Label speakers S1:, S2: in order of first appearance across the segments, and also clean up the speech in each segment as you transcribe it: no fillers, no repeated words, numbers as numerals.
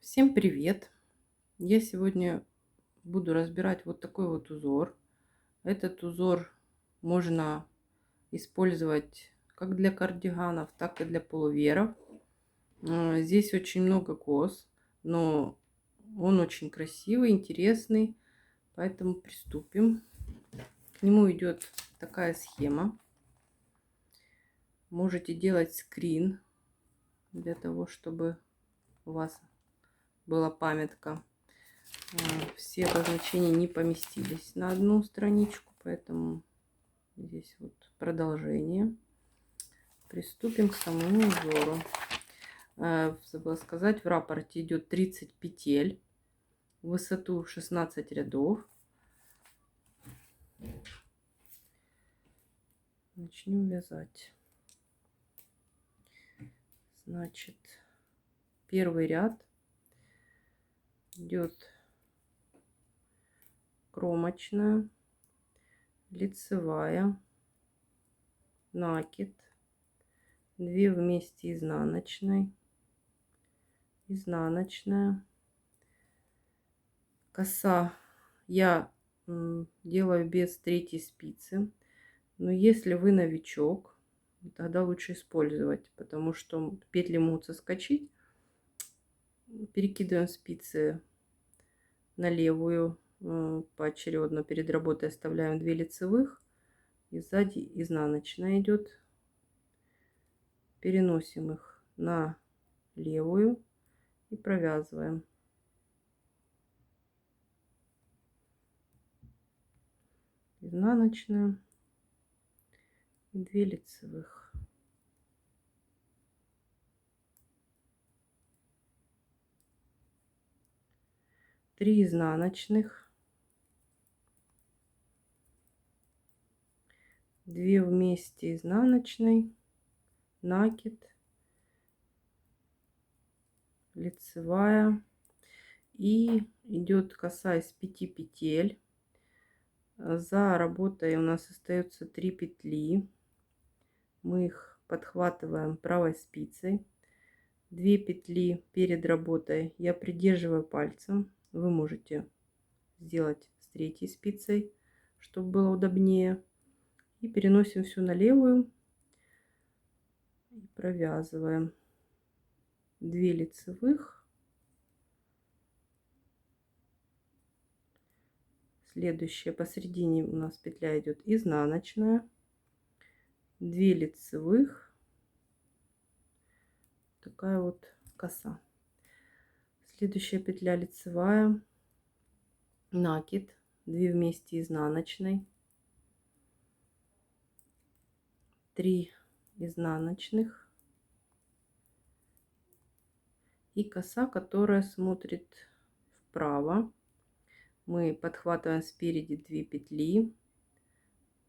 S1: Всем привет! Я сегодня буду разбирать вот такой вот узор. Этот узор можно использовать как для кардиганов, так и для полуверов. Здесь очень много кос, но он очень красивый, интересный, поэтому приступим. К нему идет такая схема. Можете делать скрин для того, чтобы у вас была памятка. Все обозначения не поместились на одну страничку, поэтому здесь вот продолжение. Приступим к самому узору. Забыла сказать, в раппорте идет 30 петель, в высоту 16 рядов. Начнем вязать. Значит, первый ряд идет кромочная, лицевая, накид, 2 вместе изнаночной, изнаночная, коса. Я делаю без третьей спицы, но если вы новичок, тогда лучше использовать, потому что петли могут соскочить. Перекидываем спицы на левую поочередно. Перед работой оставляем 2 лицевых, и сзади изнаночная идет. Переносим их на левую и провязываем. Изнаночную и 2 лицевых. Три изнаночных, 2 вместе изнаночной, накид, лицевая, и идет коса из 5 петель. За работой у нас остается 3 петли. Мы их подхватываем правой спицей. 2 петли перед работой я придерживаю пальцем. Вы можете сделать с третьей спицей, чтобы было удобнее. И переносим все на левую и провязываем 2 лицевых. Следующая посередине у нас петля идет изнаночная, 2 лицевых, такая вот коса. Следующая петля лицевая, накид, 2 вместе изнаночной, 3 изнаночных и коса, которая смотрит вправо. Мы подхватываем спереди 2 петли,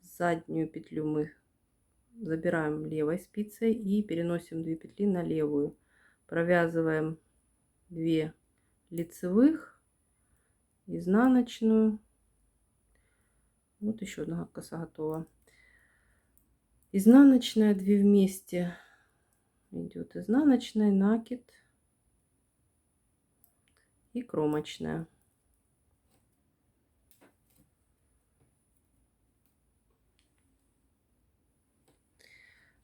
S1: заднюю петлю мы забираем левой спицей и переносим 2 петли на левую, провязываем 2 лицевых, изнаночную. Вот еще одна коса готова. Изнаночная, 2 вместе идет изнаночная, накид и кромочная.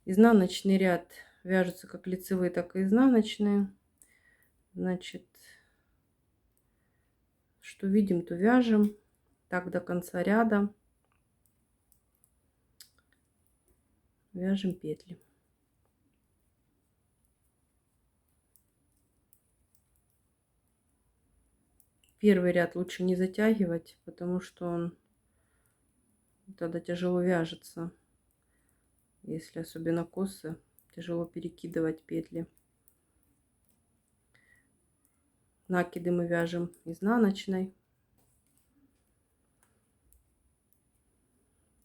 S1: Изнаночный ряд вяжется как лицевые, так и изнаночные. Значит, что видим, то вяжем. Так до конца ряда вяжем петли. Первый ряд лучше не затягивать, потому что он тогда тяжело вяжется. Если особенно косы, тяжело перекидывать петли. Накиды мы вяжем изнаночной.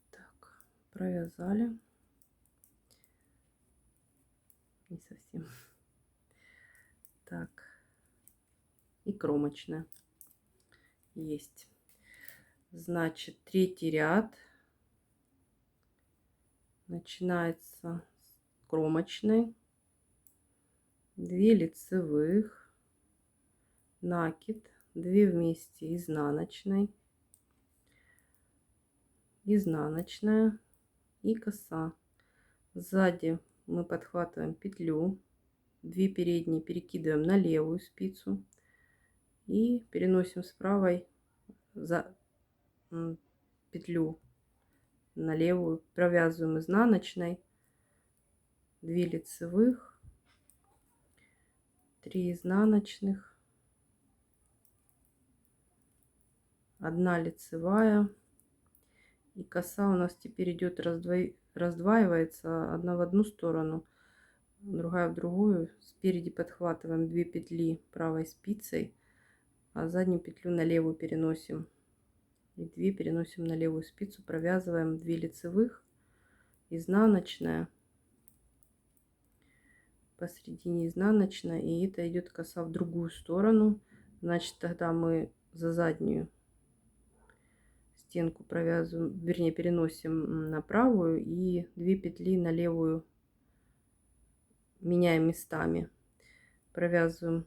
S1: Так, провязали. Не совсем. Так, и кромочная есть. Значит, третий ряд начинается с кромочной, 2 лицевых, накид, 2 вместе изнаночной, изнаночная и коса. Сзади мы подхватываем петлю, 2 передние перекидываем на левую спицу и переносим с правой за петлю на левую, провязываем изнаночной, 2 лицевых, 3 изнаночных, 1 лицевая, и коса у нас теперь идет раздваивается, одна в одну сторону, другая в другую. Спереди подхватываем 2 петли правой спицей, а заднюю петлю на левую переносим, и 2 переносим на левую спицу, провязываем 2 лицевых, изнаночная, посередине изнаночная, и это идет коса в другую сторону. Значит, тогда мы за заднюю стенку провязываем, вернее, переносим на правую, и 2 петли на левую меняем местами, провязываем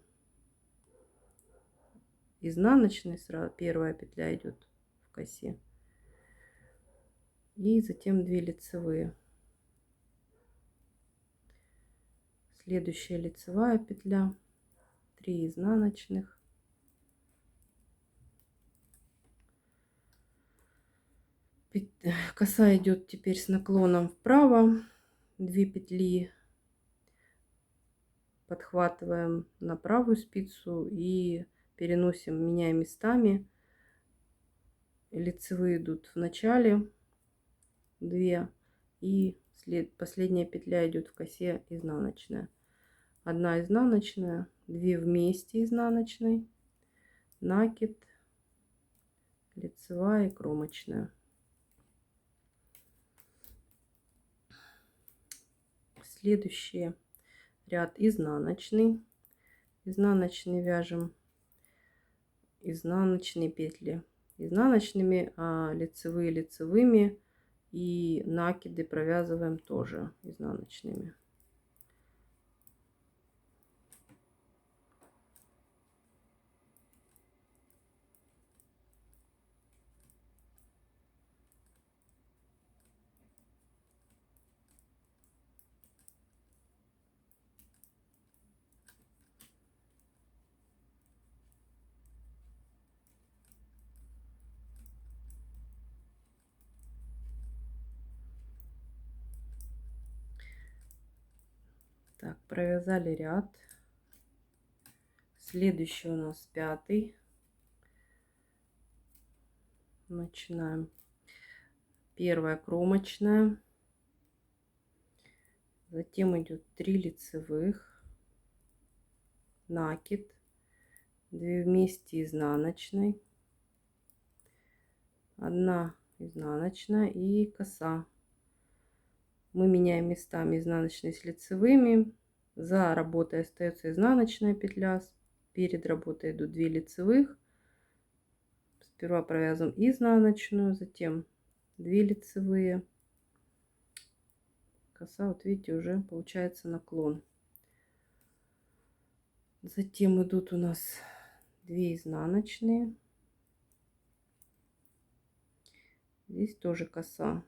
S1: изнаночной, сразу первая петля идет в косе, и затем 2 лицевые. Следующая лицевая петля, 3 изнаночных, коса идет теперь с наклоном вправо, 2 петли подхватываем на правую спицу и переносим, меняем местами. Лицевые идут в начале 2, и последняя петля идет в косе изнаночная. 1 изнаночная, 2 вместе изнаночной, накид, лицевая и кромочная. Следующий ряд изнаночный. Изнаночный вяжем изнаночные петли изнаночными, а лицевые лицевыми, и накиды провязываем тоже изнаночными. Так, провязали ряд. Следующий у нас 5. Начинаем. Первая кромочная, затем идет 3 лицевых, накид, 2 вместе изнаночной, 1 изнаночная и коса. Мы меняем местами изнаночные с лицевыми. За работой остается изнаночная петля, перед работой идут 2 лицевых. Сперва провязываем изнаночную, затем 2 лицевые, коса, вот видите, уже получается наклон. Затем идут у нас 2 изнаночные, здесь тоже коса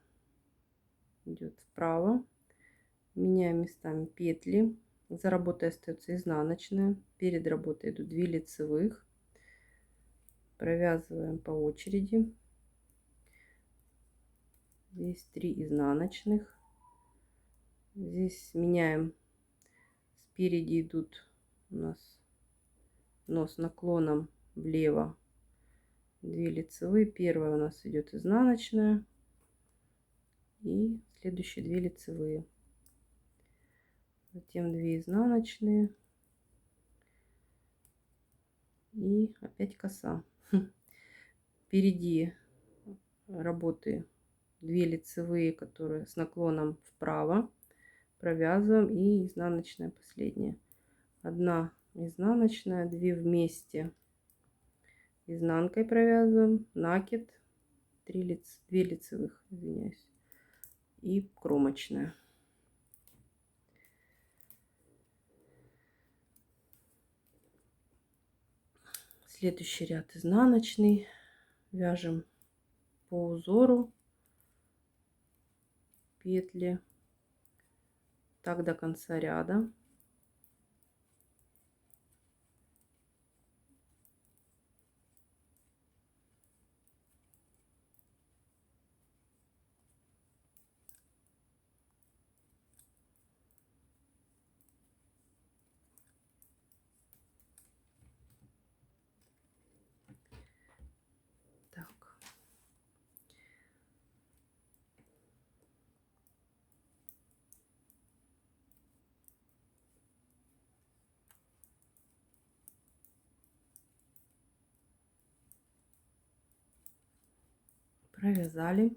S1: идет вправо, меняем местами петли. За работой остается изнаночная, перед работой идут 2 лицевых, провязываем по очереди. Здесь 3 изнаночных, здесь меняем, спереди идут у нас нос наклоном влево, 2 лицевые, первая у нас идет изнаночная, и следующие 2 лицевые, затем 2 изнаночные и опять коса. Впереди работы 2 лицевые, которые с наклоном вправо, провязываем, и изнаночная последняя, 1 изнаночная, 2 вместе изнанкой провязываем, накид, 2 лицевых, извиняюсь, и кромочная. Следующий ряд изнаночный. Вяжем по узору петли так до конца ряда. Так. Провязали.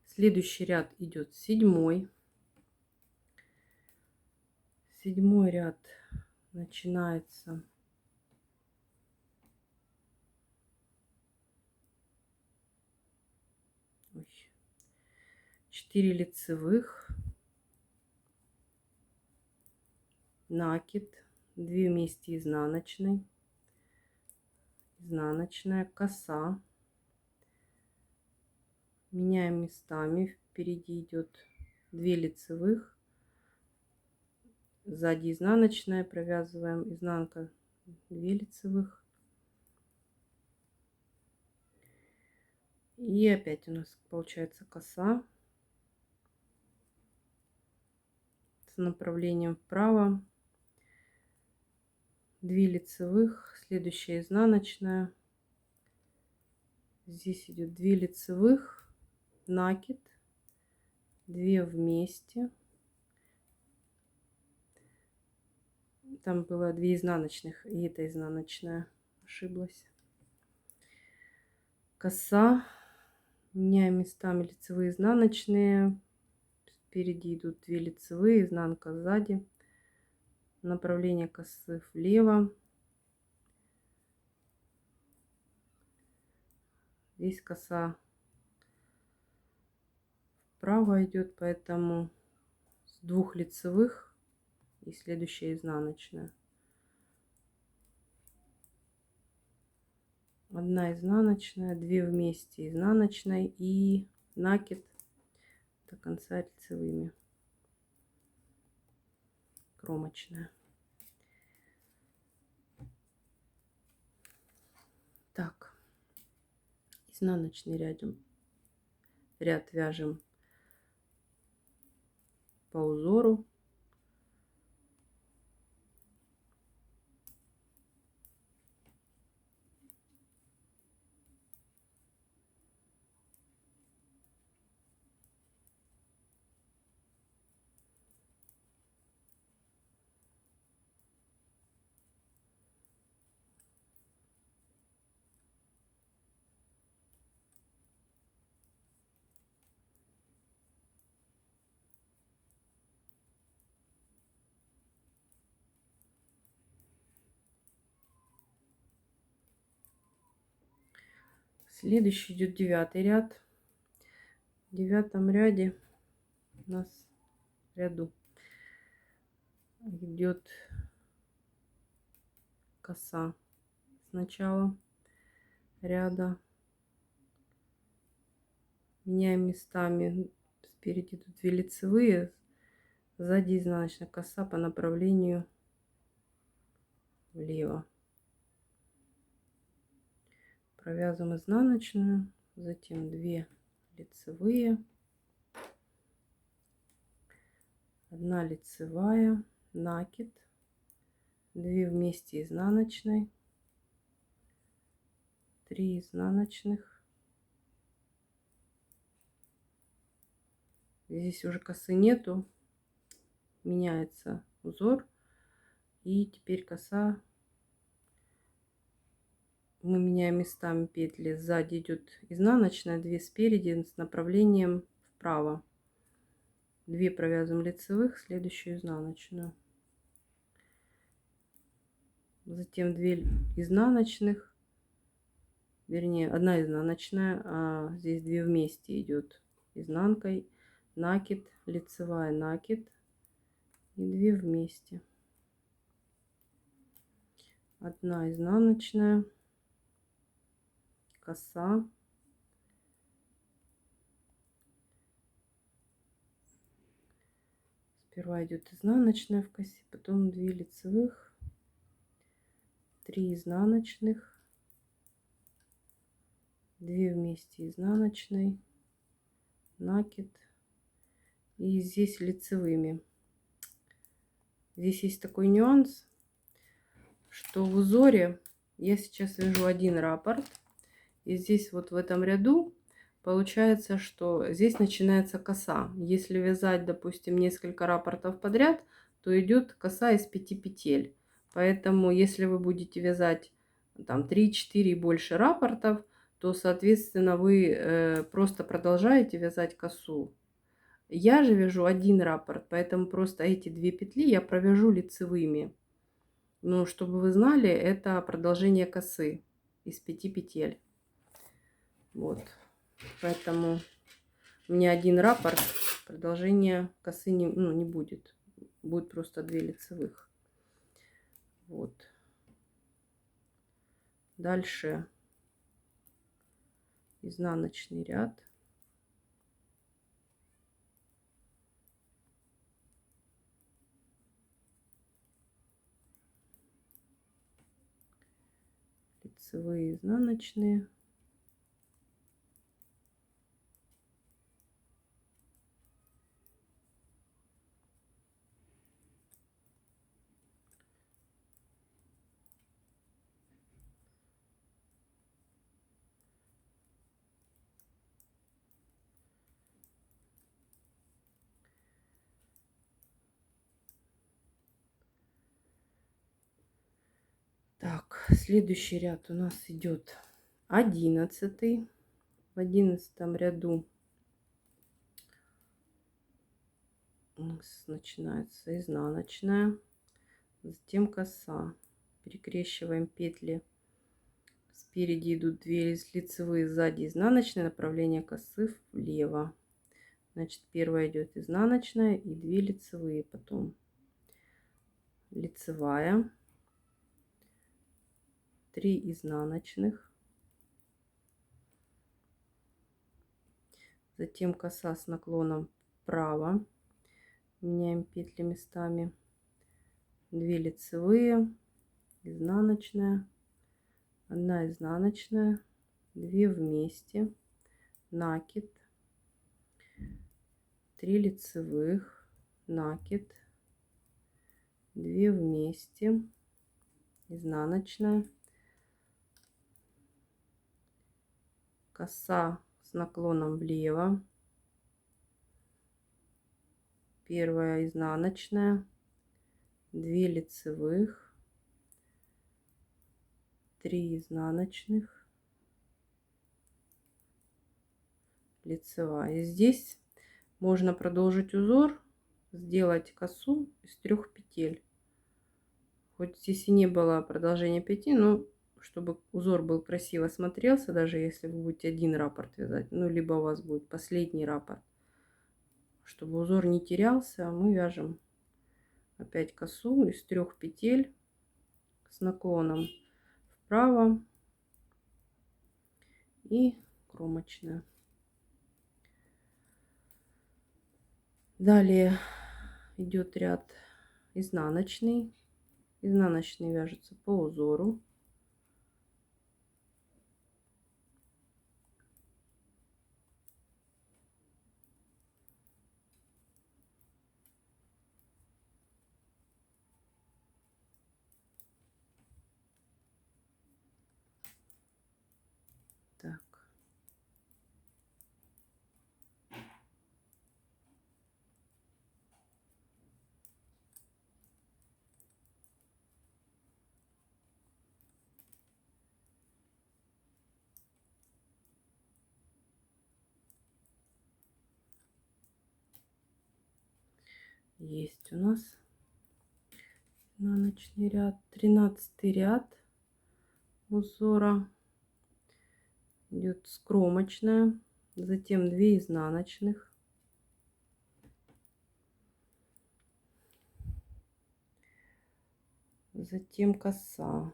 S1: Следующий ряд идет седьмой. Седьмой ряд начинается ой, 4 лицевых, накид, 2 вместе изнаночной, изнаночная, коса. Меняем местами. Впереди идет 2 лицевых, сзади изнаночная, провязываем изнанка, 2 лицевых. И опять у нас получается коса с направлением вправо, 2 лицевых, следующая изнаночная. Здесь идет 2 лицевых, накид, 2 вместе. Там было 2 изнаночных, и это изнаночная, ошиблась. Коса, меняем местами лицевые, изнаночные. Спереди идут 2 лицевые, изнанка сзади. Направление косы влево. Здесь коса вправо идет, поэтому с 2 лицевых и следующая изнаночная. 1 изнаночная, 2 вместе изнаночной и накид до конца лицевыми, кромочная. Так, изнаночный ряд вяжем по узору. Следующий идет 9 ряд. В 9 ряде у нас ряду идет коса с начала ряда. Меняем местами. Спереди тут 2 лицевые, сзади изнаночная, коса по направлению влево. Провязываем изнаночную, затем 2 лицевые, 1 лицевая, накид, 2 вместе изнаночной, 3 изнаночных. Здесь уже косы нету, меняется узор, и теперь коса. Мы меняем местами петли. Сзади идет изнаночная, 2 спереди с направлением вправо. 2 провязываем лицевых, следующую изнаночную. Затем 2 изнаночных, вернее 1 изнаночная, а здесь 2 вместе идет изнанкой, накид, лицевая, накид и 2 вместе. 1 изнаночная, коса. Сперва идет изнаночная в косе, потом 2 лицевых, 3 изнаночных, 2 вместе изнаночной, накид и здесь лицевыми. Здесь есть такой нюанс, что в узоре я сейчас вяжу один раппорт, и здесь вот в этом ряду получается, что здесь начинается коса. Если вязать, допустим, несколько раппортов подряд, то идет коса из 5 петель. Поэтому, если вы будете вязать там 3-4 и больше раппортов, то, соответственно, вы просто продолжаете вязать косу. Я же вяжу один раппорт, поэтому просто эти 2 петли я провяжу лицевыми. Ну, чтобы вы знали, это продолжение косы из 5 петель. Вот. Поэтому у меня один раппорт, продолжение косы не будет. Будет просто 2 лицевых. Вот. Дальше изнаночный ряд. Лицевые, изнаночные. Так, следующий ряд у нас идет 11. В 11 ряду у нас начинается изнаночная, затем коса. Перекрещиваем петли. Спереди идут 2 лицевые, сзади изнаночные, направление косы влево. Значит, первая идет изнаночная и 2 лицевые, потом лицевая, 3 изнаночных, затем коса с наклоном вправо, меняем петли местами, 2 лицевые, изнаночная, 1 изнаночная, 2 вместе, накид, 3 лицевых, накид, 2 вместе, изнаночная, коса с наклоном влево, первая изнаночная, 2 лицевых, 3 изнаночных, лицевая. И здесь можно продолжить узор, сделать косу из 3 петель. Хоть здесь и не было продолжения 5, но чтобы узор был красиво смотрелся, даже если вы будете один раппорт вязать, ну либо у вас будет последний раппорт, чтобы узор не терялся, мы вяжем опять косу из 3 петель с наклоном вправо и кромочная. Далее идет ряд изнаночный. Изнаночный вяжется по узору. Так. Есть у нас изнаночный ряд, 13 ряд узора, идет скромочная, затем 2 изнаночных, затем коса,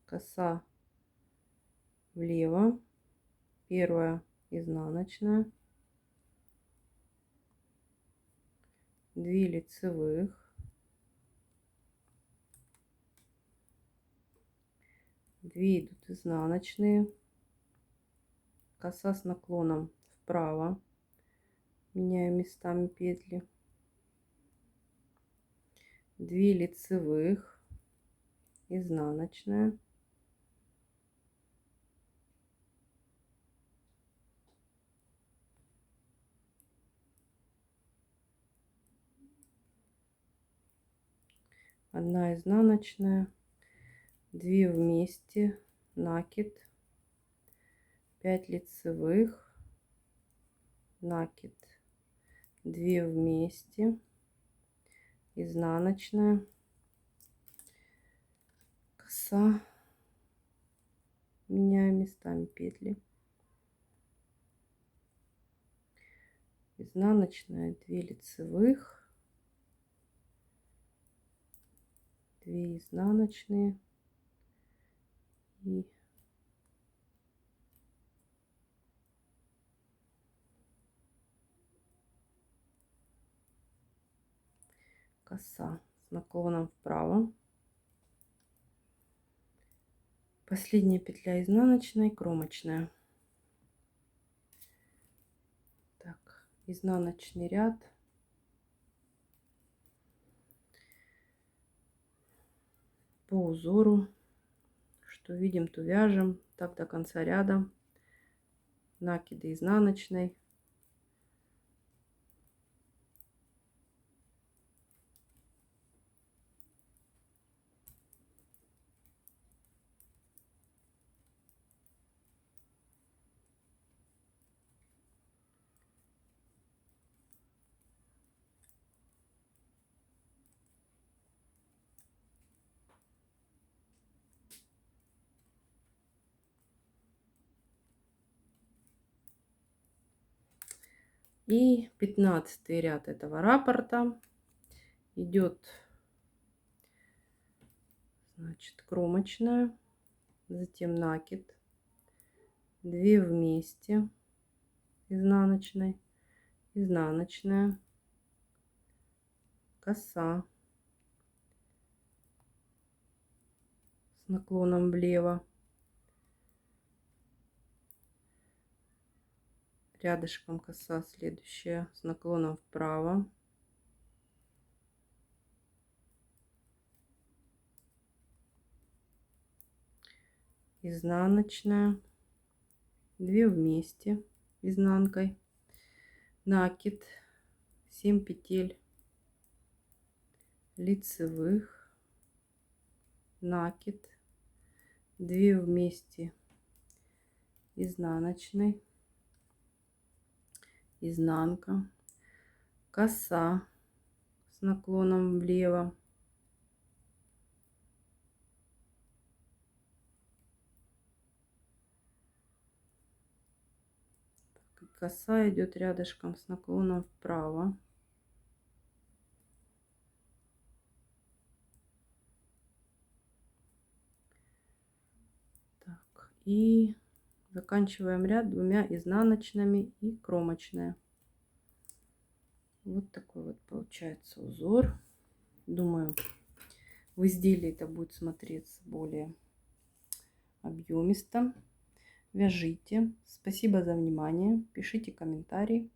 S1: коса влево, первая изнаночная, 2 лицевых, 2 идут изнаночные, коса с наклоном вправо, меняю местами петли, 2 лицевых, изнаночная, 1 изнаночная, 2 вместе, накид, 5 лицевых, накид, 2 вместе, изнаночная, коса, меняю местами петли, изнаночная, 2 лицевых, 2 изнаночные и коса с наклоном вправо. Последняя петля изнаночная, кромочная. Так, изнаночный ряд. По узору, что видим, то вяжем. Так до конца ряда. Накиды изнаночной. И 15 ряд этого раппорта идет, значит, кромочная, затем накид, 2 вместе, изнаночной, изнаночная, коса с наклоном влево, рядышком коса следующая с наклоном вправо, изнаночная, 2 вместе, изнанкой, накид, 7 петель лицевых, накид, 2 вместе, изнаночной, изнанка, коса с наклоном влево, коса идет рядышком с наклоном вправо, так, и заканчиваем ряд 2 изнаночными и кромочная. Вот такой вот получается узор. Думаю, в изделии это будет смотреться более объемисто. Вяжите. Спасибо за внимание. Пишите комментарии.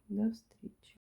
S1: До встречи.